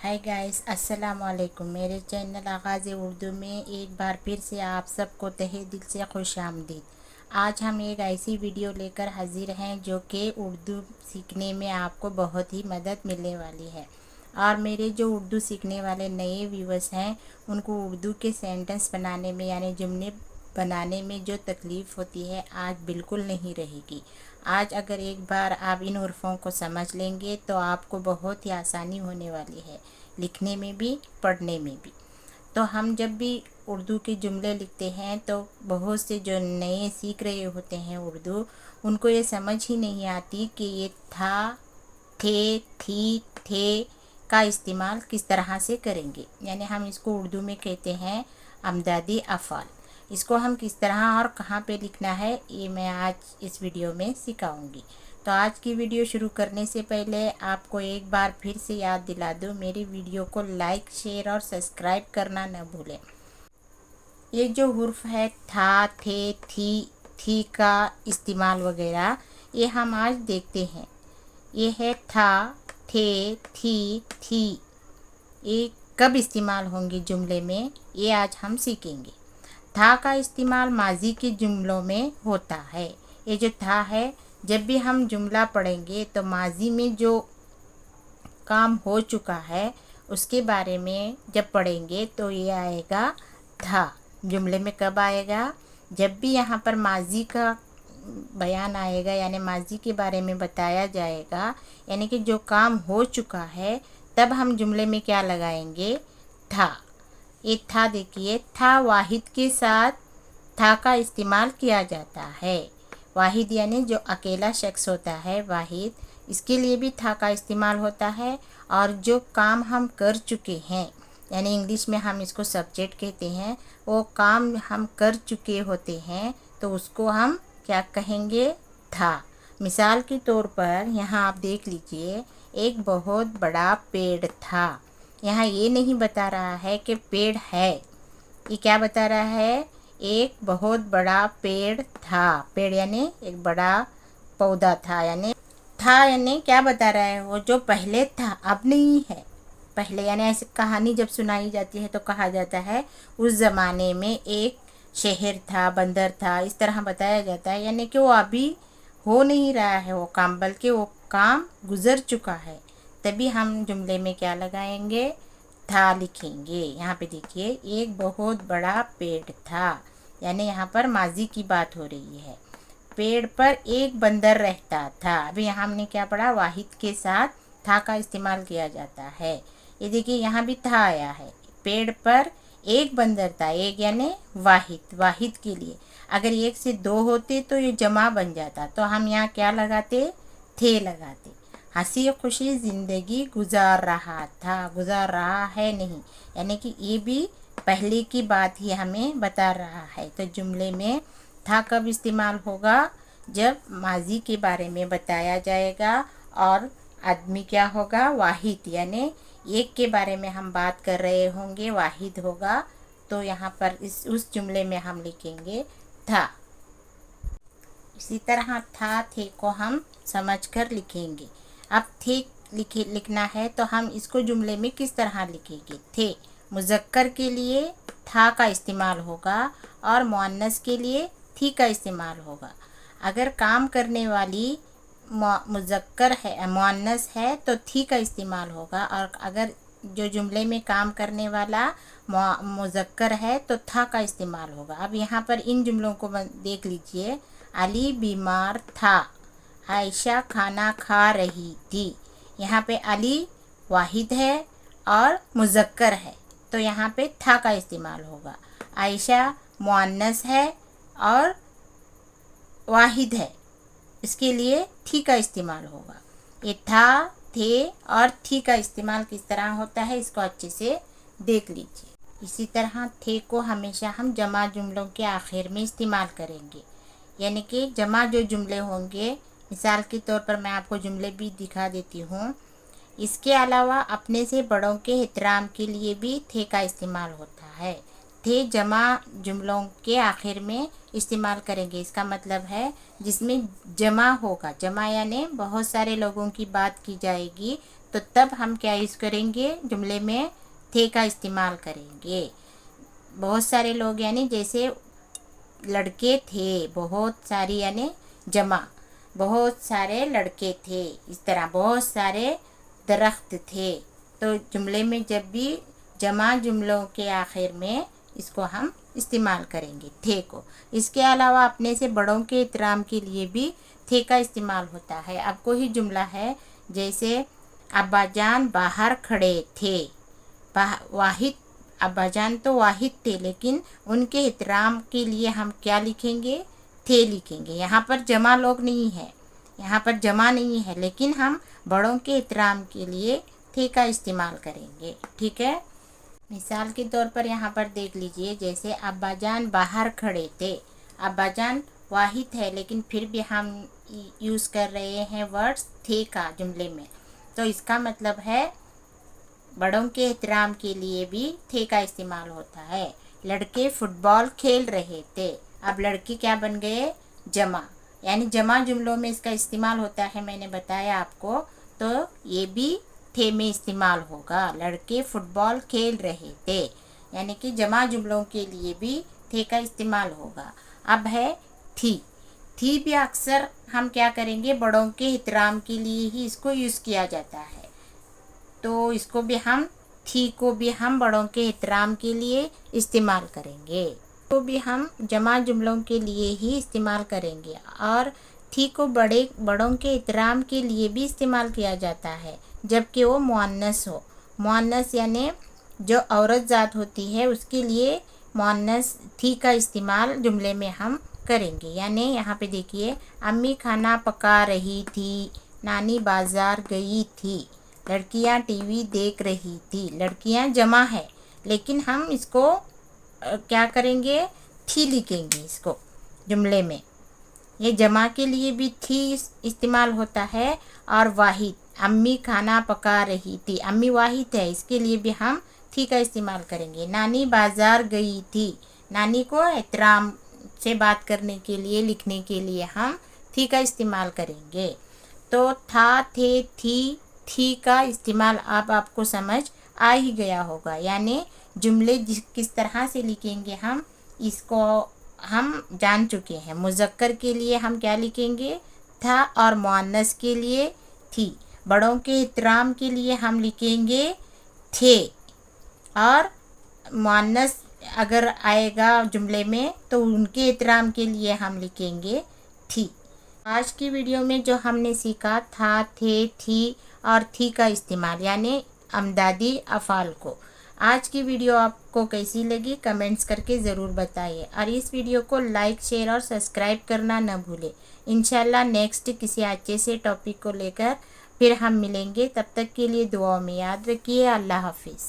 Hi guys, अस्सलाम वालेकुम। मेरे चैनल आगाज़ उर्दू में एक बार फिर से आप सबको तहे दिल से खुश आमदीद। आज हम एक ऐसी वीडियो लेकर हाजिर हैं जो कि उर्दू सीखने में आपको बहुत ही मदद मिलने वाली है। और मेरे जो उर्दू सीखने वाले नए व्यूअर्स हैं उनको उर्दू के सेंटेंस बनाने में यानी जुमले बनाने में जो तकलीफ़ होती है आज बिल्कुल नहीं रहेगी। आज अगर एक बार आप इन हरफ़ों को समझ लेंगे तो आपको बहुत ही आसानी होने वाली है, लिखने में भी पढ़ने में भी। तो हम जब भी उर्दू के जुमले लिखते हैं तो बहुत से जो नए सीख रहे होते हैं उर्दू, उनको ये समझ ही नहीं आती कि ये था, थे, थी, थे का इस्तेमाल किस तरह से करेंगे। यानी हम इसको उर्दू में कहते हैं अमदादी अफ़ाल। इसको हम किस तरह और कहाँ पे लिखना है ये मैं आज इस वीडियो में सिखाऊंगी। तो आज की वीडियो शुरू करने से पहले आपको एक बार फिर से याद दिला दूँ, मेरी वीडियो को लाइक, शेयर और सब्सक्राइब करना न भूलें। ये जो हुर्फ है था, थे, थी का इस्तेमाल वगैरह, ये हम आज देखते हैं। ये है था, थे, थी। ये कब इस्तेमाल होंगे जुमले में, ये आज हम सीखेंगे। था का इस्तेमाल माजी के जुमलों में होता है। ये जो था है, जब भी हम जुमला पढ़ेंगे तो माजी में जो काम हो चुका है उसके बारे में जब पढ़ेंगे तो ये आएगा था। जुमले में कब आएगा? जब भी यहाँ पर माजी का बयान आएगा यानी माजी के बारे में बताया जाएगा, यानी कि जो काम हो चुका है, तब हम जुमले में क्या लगाएंगे? था। ये था, देखिए था वाहिद के साथ था का इस्तेमाल किया जाता है। वाहिद यानी जो अकेला शख्स होता है, वाहिद, इसके लिए भी था का इस्तेमाल होता है। और जो काम हम कर चुके हैं, यानी इंग्लिश में हम इसको सब्जेक्ट कहते हैं, वो काम हम कर चुके होते हैं तो उसको हम क्या कहेंगे? था। मिसाल के तौर पर यहाँ आप देख लीजिए, एक बहुत बड़ा पेड़ था। यहाँ ये नहीं बता रहा है कि पेड़ है, ये क्या बता रहा है? एक बहुत बड़ा पेड़ था। पेड़ यानी एक बड़ा पौधा था, यानी क्या बता रहा है? वो जो पहले था अब नहीं है। पहले यानी ऐसी कहानी जब सुनाई जाती है तो कहा जाता है उस ज़माने में एक शहर था, बंदर था, इस तरह बताया जाता है। यानी कि वो अभी हो नहीं रहा है वो काम, बल्कि वो काम गुज़र चुका है। तभी हम जुमले में क्या लगाएंगे? था लिखेंगे। यहाँ पे देखिए, एक बहुत बड़ा पेड़ था, यानी यहाँ पर माजी की बात हो रही है। पेड़ पर एक बंदर रहता था। अभी यहाँ हमने क्या पढ़ा? वाहिद के साथ था का इस्तेमाल किया जाता है। ये देखिए यहाँ भी था आया है। पेड़ पर एक बंदर था, एक यानी वाहिद, वाहिद के लिए। अगर एक से दो होते तो ये जमा बन जाता, तो हम यहाँ क्या लगाते? थे लगाते। हंसी खुशी ज़िंदगी गुजार रहा था, गुजार रहा है नहीं, यानी कि ये भी पहले की बात ही हमें बता रहा है। तो जुमले में था कब इस्तेमाल होगा? जब माजी के बारे में बताया जाएगा और आदमी क्या होगा? वाहिद, यानी एक के बारे में हम बात कर रहे होंगे, वाहिद होगा। तो यहाँ पर उस जुमले में हम लिखेंगे था। इसी तरह था, थे को हम समझकर लिखेंगे। अब थे लिखना है तो हम इसको जुमले में किस तरह लिखेंगे? थे मुज़क्कर के लिए था का इस्तेमाल होगा और मुअन्नस के लिए थी का इस्तेमाल होगा। अगर काम करने वाली मुज़क्कर है, मुअन्नस है, तो थी का इस्तेमाल होगा। और अगर जो जुमले में काम करने वाला मुज़क्कर है तो था का इस्तेमाल होगा। अब यहाँ पर इन जुमलों को देख लीजिए। अली बीमार था, आयशा खाना खा रही थी। यहाँ पे अली वाहिद है और मुज़क्कर है, तो यहाँ पे था का इस्तेमाल होगा। आयशा मुअन्नस है और वाहिद है, इसके लिए थी का इस्तेमाल होगा। ये था, थे और थी का इस्तेमाल किस तरह होता है इसको अच्छे से देख लीजिए। इसी तरह थे को हमेशा हम जमा जुमलों के आखिर में इस्तेमाल करेंगे, यानी कि जमा जो जुमले होंगे, मिसाल के तौर पर मैं आपको जुमले भी दिखा देती हूँ। इसके अलावा अपने से बड़ों के एहतराम के लिए भी थे का इस्तेमाल होता है। थे जमा जुमलों के आखिर में इस्तेमाल करेंगे। इसका मतलब है जिसमें जमा होगा, जमा यानी बहुत सारे लोगों की बात की जाएगी, तो तब हम क्या यूज़ करेंगे, जुमले में थे का इस्तेमाल करेंगे। बहुत सारे लोग यानी जैसे लड़के थे, बहुत सारी यानी जमा, बहुत सारे लड़के थे, इस तरह बहुत सारे दरख्त थे। तो जुमले में जब भी जमा जुमलों के आखिर में इसको हम इस्तेमाल करेंगे थे को। इसके अलावा अपने से बड़ों के एहतराम के लिए भी थे का इस्तेमाल होता है। अब कोई जुमला है जैसे अब्बाजान बाहर खड़े थे, वाहिद, अब्बाजान तो वाहिद थे लेकिन उनके एहतराम के लिए हम क्या लिखेंगे, थे लिखेंगे। यहाँ पर जमा लोग नहीं है, यहाँ पर जमा नहीं है, लेकिन हम बड़ों के एहतराम के लिए थे का इस्तेमाल करेंगे। ठीक है, मिसाल के तौर पर यहाँ पर देख लीजिए, जैसे अब्बाजान बाहर खड़े थे। अब्बाजान वाहिद है लेकिन फिर भी हम यूज़ कर रहे हैं वर्ड्स थे का जुमले में, तो इसका मतलब है बड़ों के एहतराम के लिए भी थे का इस्तेमाल होता है। लड़के फुटबॉल खेल रहे थे, अब लड़के क्या बन गए, जमा, यानी जमा जुमलों में इसका इस्तेमाल होता है, मैंने बताया आपको। तो ये भी थे में इस्तेमाल होगा। लड़के फुटबॉल खेल रहे थे, यानी कि जमा जुमलों के लिए भी थे का इस्तेमाल होगा। अब है थी। थी भी अक्सर हम क्या करेंगे, बड़ों के एहतराम के लिए ही इसको यूज़ किया जाता है, तो इसको भी हम, थी को भी हम बड़ों के एहतराम के लिए इस्तेमाल करेंगे, तो भी हम जमा जुमलों के लिए ही इस्तेमाल करेंगे। और थी को बड़ों के एहतराम के लिए भी इस्तेमाल किया जाता है जबकि वो मुअन्नस हो। मुअन्नस यानी जो औरत ज़ात होती है उसके लिए मुअन्नस थी का इस्तेमाल जुमले में हम करेंगे। यानी यहाँ पे देखिए, अम्मी खाना पका रही थी, नानी बाज़ार गई थी, लड़कियाँ टीवी देख रही थी। लड़कियाँ जमा है लेकिन हम इसको क्या करेंगे, थी लिखेंगे इसको जुमले में। ये जमा के लिए भी थी इस्तेमाल होता है। और वाहिद, अम्मी खाना पका रही थी, अम्मी वाहिद है, इसके लिए भी हम थी का इस्तेमाल करेंगे। नानी बाज़ार गई थी, नानी को एहतराम से बात करने के लिए, लिखने के लिए हम थी का इस्तेमाल करेंगे। तो था, थे, थी का इस्तेमाल अब आपको समझ आ ही गया होगा। यानी जुमले किस तरह से लिखेंगे हम, इसको हम जान चुके हैं। मुज़क्कर के लिए हम क्या लिखेंगे, था, और मुअन्नस के लिए थी। बड़ों के एहतराम के लिए हम लिखेंगे थे, और मुअन्नस अगर आएगा जुमले में तो उनके एहतराम के लिए हम लिखेंगे थी। आज की वीडियो में जो हमने सीखा था, थे, थी और थी का इस्तेमाल यानी अमदादी अफ़ाल को। आज की वीडियो आपको कैसी लगी कमेंट्स करके ज़रूर बताइए, और इस वीडियो को लाइक, शेयर और सब्सक्राइब करना न भूलें। इंशाल्लाह नेक्स्ट किसी अच्छे से टॉपिक को लेकर फिर हम मिलेंगे। तब तक के लिए दुआ में याद रखिए। अल्लाह हाफिज़।